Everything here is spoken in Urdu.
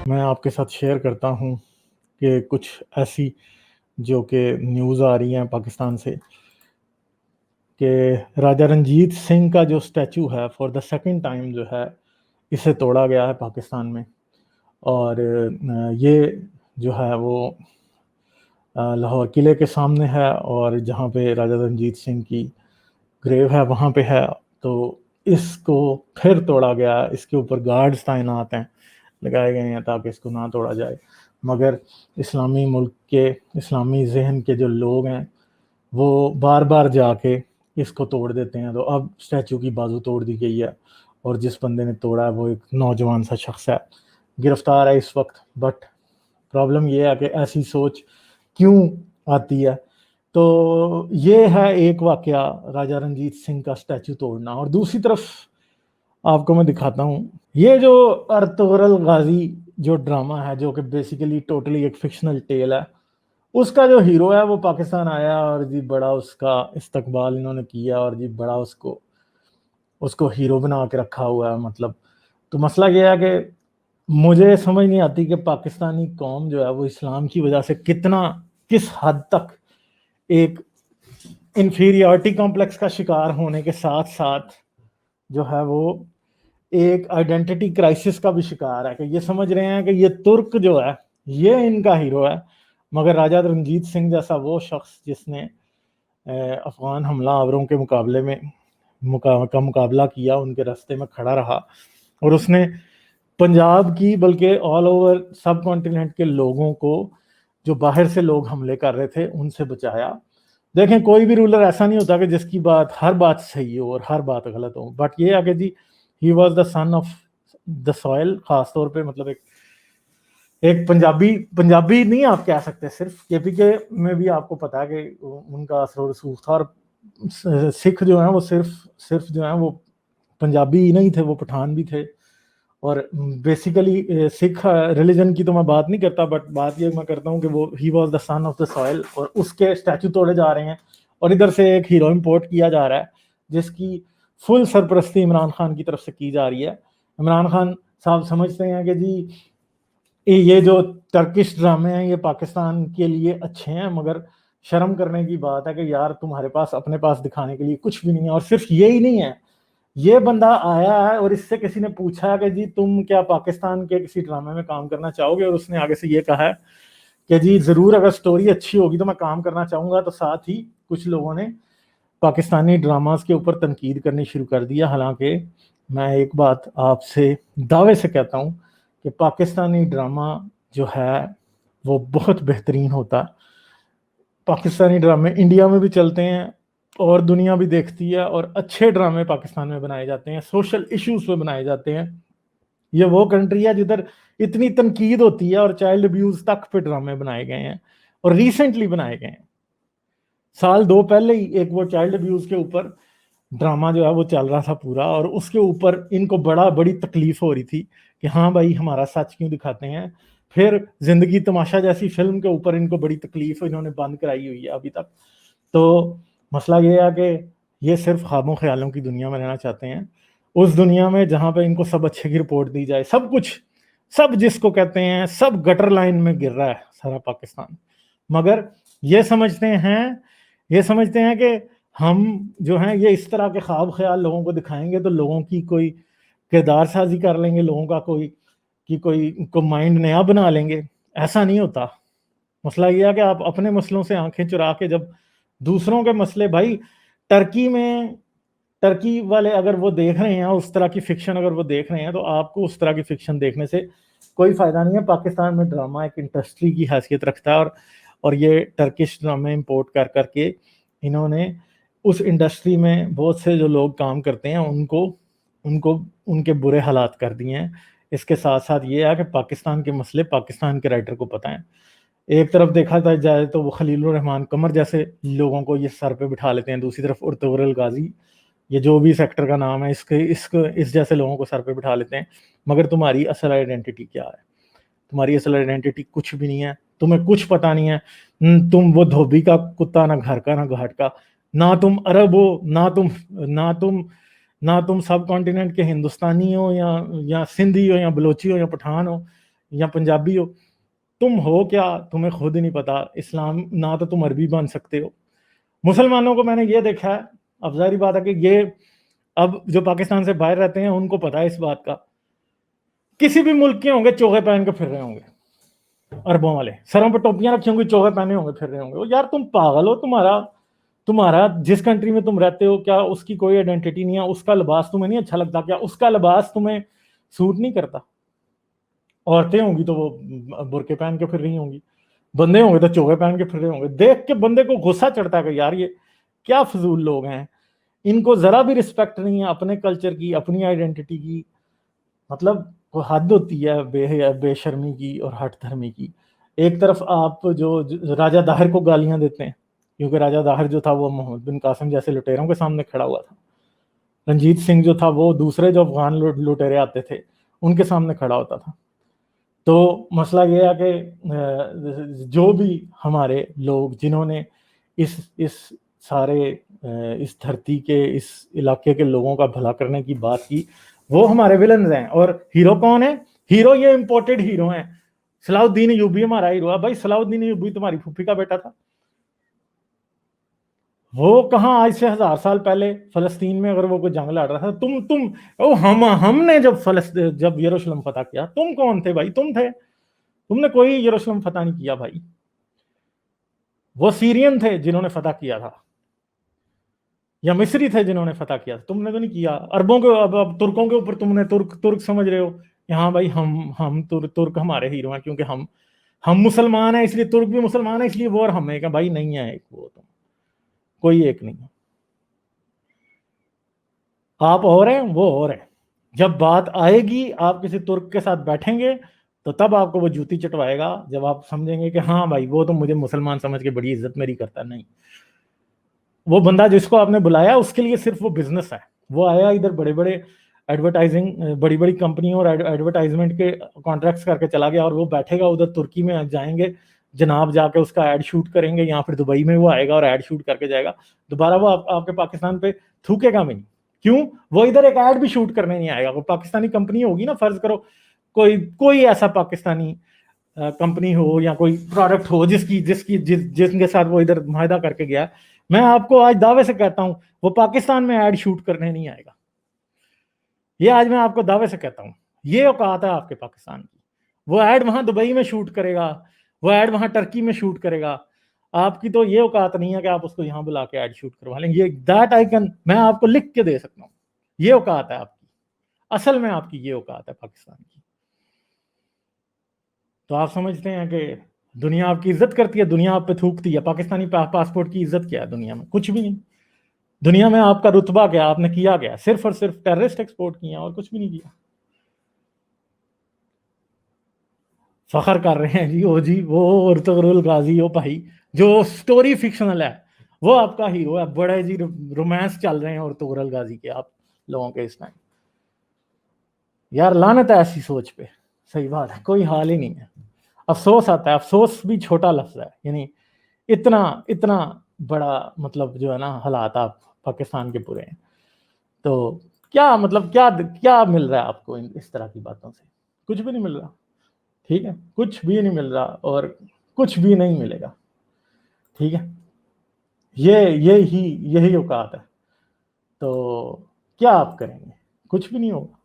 میں آپ کے ساتھ شیئر کرتا ہوں کہ کچھ ایسی جو کہ نیوز آ رہی ہیں پاکستان سے کہ راجہ رنجیت سنگھ کا جو اسٹیچو ہے فار دا سیکنڈ ٹائم جو ہے اسے توڑا گیا ہے پاکستان میں. اور یہ جو ہے وہ لاہور قلعے کے سامنے ہے، اور جہاں پہ راجہ رنجیت سنگھ کی گریو ہے وہاں پہ ہے. تو اس کو پھر توڑا گیا، اس کے اوپر گارڈز تعینات ہیں، لگائے گئے ہیں تاکہ اس کو نہ توڑا جائے. مگر اسلامی ملک کے، اسلامی ذہن کے جو لوگ ہیں وہ بار بار جا کے اس کو توڑ دیتے ہیں. تو اب اسٹیچو کی بازو توڑ دی گئی ہے، اور جس بندے نے توڑا ہے وہ ایک نوجوان سا شخص ہے، گرفتار ہے اس وقت. بٹ پرابلم یہ ہے کہ ایسی سوچ کیوں آتی ہے؟ تو یہ ہے ایک واقعہ راجہ رنجیت سنگھ کا اسٹیچو توڑنا. اور دوسری طرف آپ کو میں دکھاتا ہوں یہ جو ارطغرل غازی جو ڈرامہ ہے، جو کہ بیسیکلی ٹوٹلی ایک فکشنل ٹیل ہے. اس کا جو ہیرو ہے وہ پاکستان آیا اور جی بڑا اس کا استقبال انہوں نے کیا، اور جی بڑا اس کو ہیرو بنا کے رکھا ہوا ہے. مطلب تو مسئلہ یہ ہے کہ مجھے سمجھ نہیں آتی کہ پاکستانی قوم جو ہے وہ اسلام کی وجہ سے کس حد تک ایک انفیریورٹی کمپلیکس کا شکار ہونے کے ساتھ ساتھ جو ہے وہ ایک آئیڈینٹی کرائسس کا بھی شکار ہے. کہ یہ سمجھ رہے ہیں کہ یہ ترک جو ہے یہ ان کا ہیرو ہے، مگر راجہ رنجیت سنگھ جیسا وہ شخص جس نے افغان حملہ آوروں کے مقابلے میں کا مقابلہ کیا، ان کے راستے میں کھڑا رہا، اور اس نے پنجاب کی بلکہ آل اوور سب کانٹیننٹ کے لوگوں کو جو باہر سے لوگ حملے کر رہے تھے ان سے بچایا. دیکھیں کوئی بھی رولر ایسا نہیں ہوتا کہ جس کی ہر بات صحیح ہو اور ہر بات غلط ہو. بٹ یہ ہے کہ جی he was the son of the soil. خاص طور پہ مطلب ایک پنجابی نہیں آپ کہہ سکتے، صرف کے پی کے میں بھی آپ کو پتا ہے کہ ان کا اثر و رسوخ تھا. اور سکھ جو ہیں وہ صرف جو ہیں وہ پنجابی نہیں تھے، وہ پٹھان بھی تھے. اور بیسیکلی سکھ ریلیجن کی تو میں بات نہیں کرتا، بٹ بات یہ میں کرتا ہوں کہ وہ he was the son of the soil, اور اس کے اسٹیچو توڑے جا رہے ہیں. اور ادھر سے ایک ہیرو امپورٹ کیا جا رہا ہے جس کی فل سرپرستی عمران خان کی طرف سے کی جا رہی ہے. عمران خان صاحب سمجھتے ہیں کہ جی یہ جو ٹرکش ڈرامے ہیں یہ پاکستان کے لیے اچھے ہیں، مگر شرم کرنے کی بات ہے کہ یار تمہارے پاس اپنے پاس دکھانے کے لیے کچھ بھی نہیں ہے. اور صرف یہی نہیں ہے، یہ بندہ آیا ہے اور اس سے کسی نے پوچھا کہ جی تم کیا پاکستان کے کسی ڈرامے میں کام کرنا چاہو گے، اور اس نے آگے سے یہ کہا ہے کہ جی ضرور اگر سٹوری اچھی ہوگی تو میں کام کرنا چاہوں گا. تو ساتھ ہی کچھ لوگوں نے پاکستانی ڈراماز کے اوپر تنقید کرنی شروع کر دیا. حالانکہ میں ایک بات آپ سے دعوے سے کہتا ہوں کہ پاکستانی ڈرامہ جو ہے وہ بہت بہترین ہوتا. پاکستانی ڈرامے انڈیا میں بھی چلتے ہیں اور دنیا بھی دیکھتی ہے، اور اچھے ڈرامے پاکستان میں بنائے جاتے ہیں، سوشل ایشوز پہ بنائے جاتے ہیں. یہ وہ کنٹری ہے جدھر اتنی تنقید ہوتی ہے اور چائلڈ ابیوز تک پہ ڈرامے بنائے گئے ہیں، اور ریسنٹلی بنائے گئے ہیں. 1-2 پہلے ہی ایک وہ چائلڈ ابیوز کے اوپر ڈرامہ جو ہے وہ چل رہا تھا پورا، اور اس کے اوپر ان کو بڑی تکلیف ہو رہی تھی کہ ہاں بھائی ہمارا سچ کیوں دکھاتے ہیں. پھر زندگی تماشا جیسی فلم کے اوپر ان کو بڑی تکلیف انہوں نے بند کرائی ہوئی ہے ابھی تک. تو مسئلہ یہ ہے کہ یہ صرف خوابوں خیالوں کی دنیا میں رہنا چاہتے ہیں، اس دنیا میں جہاں پہ ان کو سب اچھے کی رپورٹ دی جائے، سب جس کو کہتے ہیں سب گٹر لائن میں گر رہا ہے سارا پاکستان. مگر یہ سمجھتے ہیں کہ ہم جو ہیں یہ اس طرح کے خواب خیال لوگوں کو دکھائیں گے تو لوگوں کی کوئی کردار سازی کر لیں گے، لوگوں کا کوئی مائنڈ نیا بنا لیں گے. ایسا نہیں ہوتا. مسئلہ یہ ہے کہ آپ اپنے مسئلوں سے آنکھیں چرا کے جب دوسروں کے مسئلے، بھائی ٹرکی والے اگر وہ دیکھ رہے ہیں اس طرح کی فکشن اگر وہ دیکھ رہے ہیں تو آپ کو اس طرح کی فکشن دیکھنے سے کوئی فائدہ نہیں ہے. پاکستان میں ڈرامہ ایک انڈسٹری کی حیثیت رکھتا ہے، اور یہ ٹرکش ڈرامے امپورٹ کر کے انہوں نے اس انڈسٹری میں بہت سے جو لوگ کام کرتے ہیں ان کے برے حالات کر دیے ہیں. اس کے ساتھ ساتھ یہ ہے کہ پاکستان کے مسئلے پاکستان کے رائٹر کو پتہ ہیں. ایک طرف دیکھا جائے تو وہ خلیل الرحمان قمر جیسے لوگوں کو یہ سر پہ بٹھا لیتے ہیں، دوسری طرف ارطغرل غازی، یہ جو بھی سیکٹر کا نام ہے اس جیسے لوگوں کو سر پہ بٹھا لیتے ہیں. مگر تمہاری اصل آئیڈینٹی کیا ہے؟ تمہاری اصل آئیڈینٹی کچھ بھی نہیں ہے. تمہیں کچھ پتا نہیں ہے. تم وہ دھوبی کا کتا، نہ گھر کا نہ گھاٹ کا. نہ تم عرب ہو، نہ تم سب کانٹیننٹ کے ہندوستانی ہو یا سندھی ہو یا بلوچی ہو یا پٹھان ہو یا پنجابی ہو، تم ہو کیا تمہیں خود ہی نہیں پتا، اسلام نہ تو تم عربی بن سکتے ہو۔ مسلمانوں کو میں نے یہ دیکھا ہے، اب ظاہری بات ہے کہ یہ اب جو پاکستان سے باہر رہتے ہیں ان کو پتا ہے اس بات کا، کسی بھی ملک کے ہوں گے چوغے پہن کے پھر رہے ہوں گے، عربوں والے سروں پہ ٹوپیاں رکھی ہوں گی، چوغے پہنے ہوں گے، پھر رہے ہوں گے۔ یار تم پاگل ہو، تمہارا جس کنٹری میں تم رہتے ہو کیا اس کی کوئی آئیڈینٹی نہیں ہے؟ اس کا لباس تمہیں نہیں اچھا لگتا؟ کیا اس کا لباس تمہیں سوٹ نہیں کرتا؟ عورتیں ہوں گی تو وہ برقعے پہن کے پھر رہی ہوں گی، بندے ہوں گے تو چوغے پہن کے پھر رہے ہوں گے۔ دیکھ کے بندے کو غصہ چڑھتا ہے کہ یار یہ کیا فضول لوگ ہیں، ان کو ذرا بھی رسپیکٹ نہیں ہے اپنے کلچر کی، اپنی آئیڈینٹی کی۔ مطلب کوئی حد ہوتی ہے بے شرمی کی اور ہٹ دھرمی کی۔ ایک طرف آپ جو راجہ داہر کو گالیاں دیتے ہیں، کیونکہ راجہ داہر جو تھا وہ محمد بن قاسم جیسے لٹیروں کے سامنے کھڑا ہوا تھا، رنجیت سنگھ جو تھا وہ دوسرے جو افغان لٹیرے آتے تھے ان کے سامنے کھڑا ہوتا تھا۔ تو مسئلہ یہ ہے کہ جو بھی ہمارے لوگ جنہوں نے اس سارے اس دھرتی کے اس علاقے کے لوگوں کا بھلا کرنے کی بات کی، وہ ہمارے ولنز ہیں۔ اور ہیرو کون ہے؟ ہیرو یہ امپورٹڈ ہیرو ہیں۔ صلاح الدین ایوبی ہمارا ہیرو ہے بھائی، صلاح الدین ایوبی تمہاری پھوپھی کا بیٹا تھا۔ وہ کہاں آج سے 1000 سال پہلے فلسطین میں اگر وہ کوئی جنگ لڑ رہا تھا، ہم نے جب یروشلم فتح کیا، تم کون تھے بھائی؟ تم تھے، تم نے کوئی یروشلم فتح نہیں کیا بھائی، وہ سیرین تھے جنہوں نے فتح کیا تھا، یا مصری تھے جنہوں نے فتح کیا تھا، تم نے تو نہیں کیا۔ عربوں کے اب ترکوں کے اوپر تم نے ترک سمجھ رہے ہو کہ ہاں بھائی ہم ترک ہمارے ہیرو ہیں کیونکہ ہم مسلمان ہیں، اس لیے ترک بھی مسلمان ہیں، اس لیے وہ اور ہم ایک ہیں۔ بھائی نہیں ہے ایک، وہ تم کوئی ایک نہیں ہے، آپ اور ہیں وہ اور ہیں۔ جب بات آئے گی آپ کسی ترک کے ساتھ بیٹھیں گے تو تب آپ کو وہ جوتی چٹوائے گا، جب آپ سمجھیں گے کہ ہاں بھائی وہ تو مجھے مسلمان سمجھ کے بڑی عزت میری کرتا ہے۔ نہیں، وہ بندہ جس کو آپ نے بلایا اس کے لیے صرف وہ بزنس ہے، وہ آیا ادھر بڑے بڑے ایڈورٹائزنگ، بڑی بڑی کمپنیوں اور ایڈورٹائزمنٹ کے کانٹریکٹس کر کے چلا گیا، اور وہ بیٹھے گا ادھر ترکی میں، جائیں گے جناب جا کے اس کا ایڈ شوٹ کریں گے، یا پھر دبئی میں وہ آئے گا اور ایڈ شوٹ کر کے جائے گا، دوبارہ وہ آپ کے پاکستان پہ تھوکے گا نہیں۔ کیوں؟ وہ ادھر ایک ایڈ بھی شوٹ کرنے نہیں آئے گا۔ وہ پاکستانی کمپنی ہوگی نا، فرض کرو کوئی ایسا پاکستانی کمپنی ہو یا کوئی پروڈکٹ ہو جس کے ساتھ وہ ادھر معاہدہ کر کے گیا، میں آپ کو آج دعوے سے کہتا ہوں وہ پاکستان میں ایڈ شوٹ کرنے نہیں آئے گا۔ یہ آج میں آپ کو دعوے سے کہتا ہوں، یہ اوقات ہے آپ کے پاکستان کی۔ وہ ایڈ وہاں دبئی میں شوٹ کرے گا، وہ ایڈ وہاں ٹرکی میں شوٹ کرے گا، آپ کی تو یہ اوقات نہیں ہے کہ آپ اس کو یہاں بلا کے ایڈ شوٹ کروا لیں گے۔ دیٹ آئی کین، میں آپ کو لکھ کے دے سکتا ہوں، یہ اوقات ہے آپ کی، اصل میں آپ کی یہ اوقات ہے پاکستان کی۔ تو آپ سمجھتے ہیں کہ دنیا آپ کی عزت کرتی ہے، دنیا آپ پہ تھوکتی ہے۔ پاکستانی پاسپورٹ کی عزت کیا ہے دنیا میں؟ کچھ بھی نہیں۔ دنیا میں آپ کا رتبہ کیا؟ آپ نے کیا گیا صرف اور صرف ٹیررسٹ ایکسپورٹ کیا اور کچھ بھی نہیں کیا۔ فخر کر رہے ہیں جی وہ ارطغرل غازی ہو بھائی، جو سٹوری فکشنل ہے، وہ آپ کا ہیرو ہے۔ بڑے جی رومانس چل رہے ہیں ارطغرل غازی کے آپ لوگوں کے اس ٹائم۔ یار لعنت ہے ایسی سوچ پہ، صحیح بات ہے، کوئی حال ہی نہیں ہے۔ افسوس آتا ہے، افسوس بھی چھوٹا لفظ ہے، یعنی اتنا بڑا مطلب جو ہے نا حالات آپ پاکستان کے برے ہیں۔ تو کیا مطلب کیا مل رہا ہے آپ کو اس طرح کی باتوں سے؟ کچھ بھی نہیں مل رہا، ٹھیک ہے، کچھ بھی نہیں مل رہا اور کچھ بھی نہیں ملے گا، ٹھیک ہے۔ یہی اوقات ہے، تو کیا آپ کریں گے؟ کچھ بھی نہیں ہوگا۔